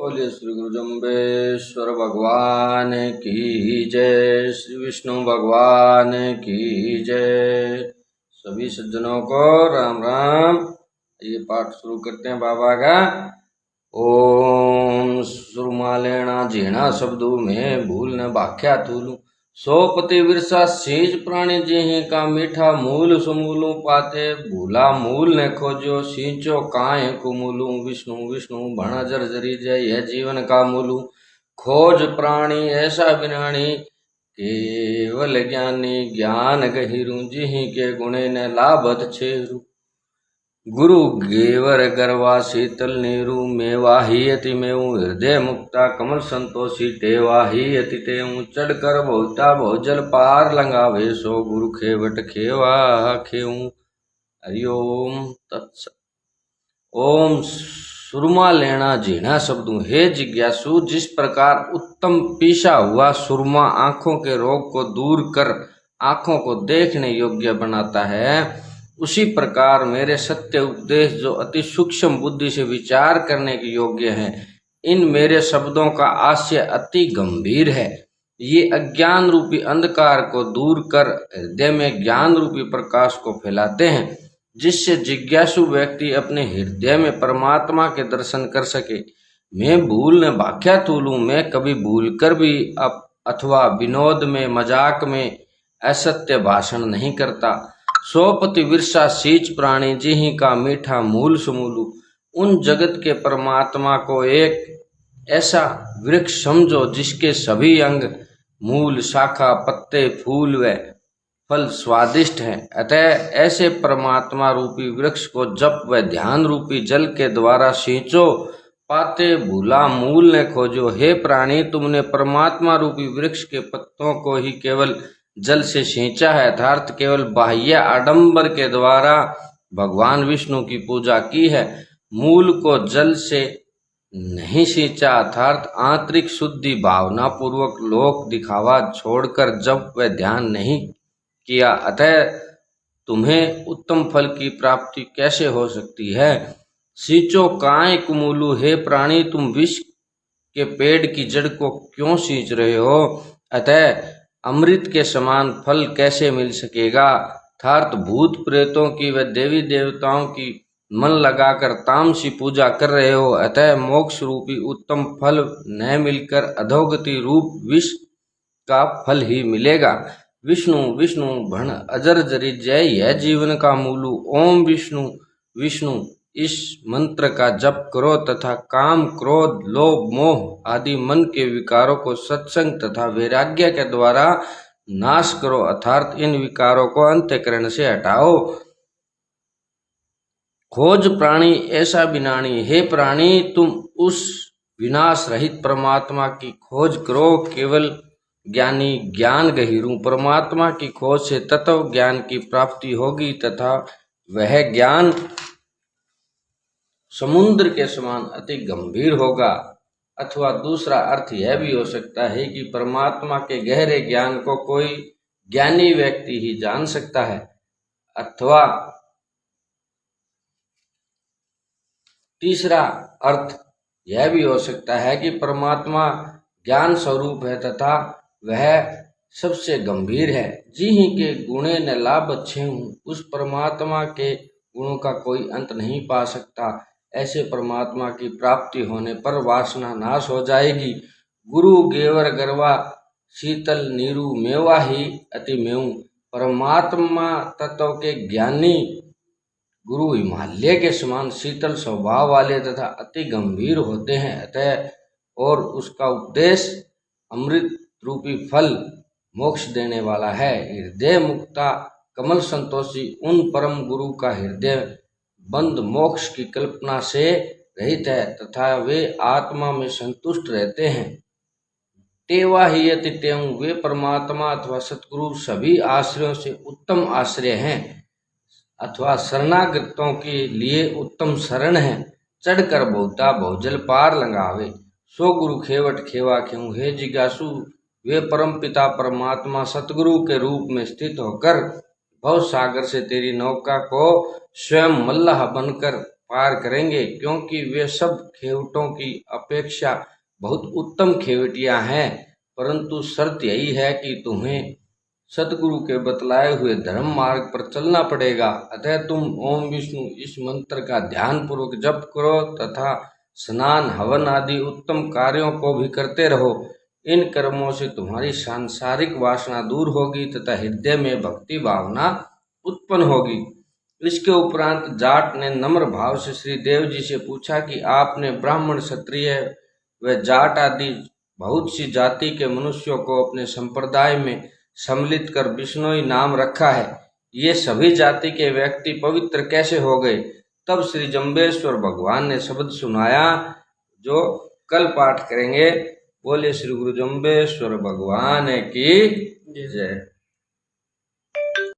बोलिए श्री गुरु जम्बेश्वर भगवान की जय, श्री विष्णु भगवान की जय। सभी सज्जनों को राम राम। ये पाठ शुरू करते हैं बाबा का। ओम सुरमालेना झीणा शब्दों में भूल न भाख्या थूलू, सो पति विरसा सेज प्राणी जेहि का मीठा मूल सुमूलू, पाते भूला मूल ने खोजो सींचो काहे कुमूलू। विष्णु विष्णु भण जर्जरी जय यह जीवन का मूलू, खोज प्राणी ऐसा बिनाणी केवल ज्ञानी ज्ञान गहिरू, जिहि के गुणे न लाभत छेरू। गुरु गेवर गरवा शीतल नीरू, मेवाही अति मेऊ हृदय मुक्ता कमल संतोषी टेवाही अति टेऊ। चढ़ कर बहुता बहुजल पार लंगावे, सो गुरु खेवट खेवा खेऊ। हरिओम तत्सत। ओम सुरमा लेना झीणा शब्दों, हे जिज्ञासु, जिस प्रकार उत्तम पीसा हुआ सुरमा आंखों के रोग को दूर कर आंखों को देखने योग्य बनाता है, उसी प्रकार मेरे सत्य उपदेश जो अति सूक्ष्म बुद्धि से विचार करने के योग्य हैं, इन मेरे शब्दों का आशय अति गंभीर है। ये अज्ञान रूपी अंधकार को दूर कर हृदय में ज्ञान रूपी प्रकाश को फैलाते हैं, जिससे जिज्ञासु व्यक्ति अपने हृदय में परमात्मा के दर्शन कर सके। मैं भूल न भाख्या तूलूं, मैं कभी भूल कर भी अथवा विनोद में मजाक में असत्य भाषण नहीं करता। सोपति विरसा सीच प्राणी जिहि का मीठा मूल सुमूलू, उन जगत के परमात्मा को एक ऐसा वृक्ष समझो जिसके सभी अंग मूल शाखा पत्ते फूल व फल स्वादिष्ट हैं। अतः ऐसे परमात्मा रूपी वृक्ष को जप व ध्यान रूपी जल के द्वारा सींचो, पाते भूला मूल ने खोजो। हे प्राणी, तुमने परमात्मा रूपी वृक्ष के पत्तों को ही केवल जल से सींचा है, अर्थात केवल बाह्य आडंबर के द्वारा भगवान विष्णु की पूजा की है। मूल को जल से नहीं सींचा, अर्थात आंतरिक शुद्धि भावना पूर्वक लोक दिखावा छोड़कर जप व ध्यान नहीं किया। अतः तुम्हें उत्तम फल की प्राप्ति कैसे हो सकती है। सींचो काय कुमूलू, हे प्राणी, तुम विष के पेड़ की जड़ को क्यों सींच रहे हो। अतः अमृत के समान फल कैसे मिल सकेगा। अर्थात भूत प्रेतों की व देवी देवताओं की मन लगाकर तामसी पूजा कर रहे हो, अतः मोक्ष रूपी उत्तम फल न मिलकर अधोगति रूप विष का फल ही मिलेगा। विष्णु विष्णु भण अजर जरी जय यह जीवन का मूलू। ओम विष्णु विष्णु इस मंत्र का जप करो तथा काम क्रोध लोभ मोह आदि मन के विकारों को सत्संग तथा वैराग्य के द्वारा नाश करो, अर्थात इन विकारों को अंतःकरण से हटाओ। खोज प्राणी ऐसा विनाणी, हे प्राणी, तुम उस विनाश रहित परमात्मा की खोज करो। केवल ज्ञानी ज्ञान गहिरू, परमात्मा की खोज से तत्व ज्ञान की प्राप्ति होगी तथा वह ज्ञान समुद्र के समान अति गंभीर होगा। अथवा दूसरा अर्थ यह भी हो सकता है कि परमात्मा के गहरे ज्ञान को कोई ज्ञानी व्यक्ति ही जान सकता है। अथवा तीसरा अर्थ यह भी हो सकता है कि परमात्मा ज्ञान स्वरूप है तथा वह सबसे गंभीर है। जिहि के गुणे न लाभ अच्छे हूँ, उस परमात्मा के गुणों का कोई अंत नहीं पा सकता। ऐसे परमात्मा की प्राप्ति होने पर वासना नाश हो जाएगी। गुरु गेवर गरवा शीतल नीरू, मेवा ही अति मेऊ। परमात्मा तत्व के ज्ञानी गुरु हिमालय के समान शीतल स्वभाव वाले तथा अति गंभीर होते हैं। अतः और उसका उपदेश अमृत रूपी फल मोक्ष देने वाला है। हृदय मुक्ता कमल संतोषी, उन परम गुरु का हृदय बंद मोक्ष की कल्पना से रहित है तथा वे आत्मा में संतुष्ट रहते हैं। टेवा ही अति टेऊ, वे परमात्मा अथवा सतगुरु सभी आश्रयों से उत्तम आश्रय हैं अथवा शरणागतों के लिए उत्तम शरण है। चढ़कर बहुता बहुजल पार लंगावे, सो गुरु खेवट खेवा खेऊ। हे जिज्ञासु, वे परम पिता परमात्मा सतगुरु के रूप में स्थित होकर भव सागर से तेरी नौका को स्वयं मल्लाह बनकर पार करेंगे, क्योंकि वे सब खेवटों की अपेक्षा बहुत उत्तम खेवटियां हैं। परंतु शर्त यही है कि तुम्हें सतगुरु के बतलाए हुए धर्म मार्ग पर चलना पड़ेगा। अतः तुम ओम विष्णु इस मंत्र का ध्यान पूर्वक जप करो तथा स्नान हवन आदि उत्तम कार्यों को भी करते रहो। इन कर्मों से तुम्हारी सांसारिक वासना दूर होगी तथा हृदय में भक्ति भावना उत्पन्न होगी। इसके उपरांत जाट ने नम्र भाव से श्री देव जी से पूछा कि आपने ब्राह्मण, क्षत्रिय व जाट आदि बहुत सी जाति के मनुष्यों को अपने संप्रदाय में सम्मिलित कर बिश्नोई नाम रखा है, ये सभी जाति के व्यक्ति पवित्र कैसे हो गए? तब श्री जम्बेश्वर भगवान ने शब्द सुनाया जो कल पाठ करेंगे। बोले श्री गुरु जम्बेश्वर भगवान की जय।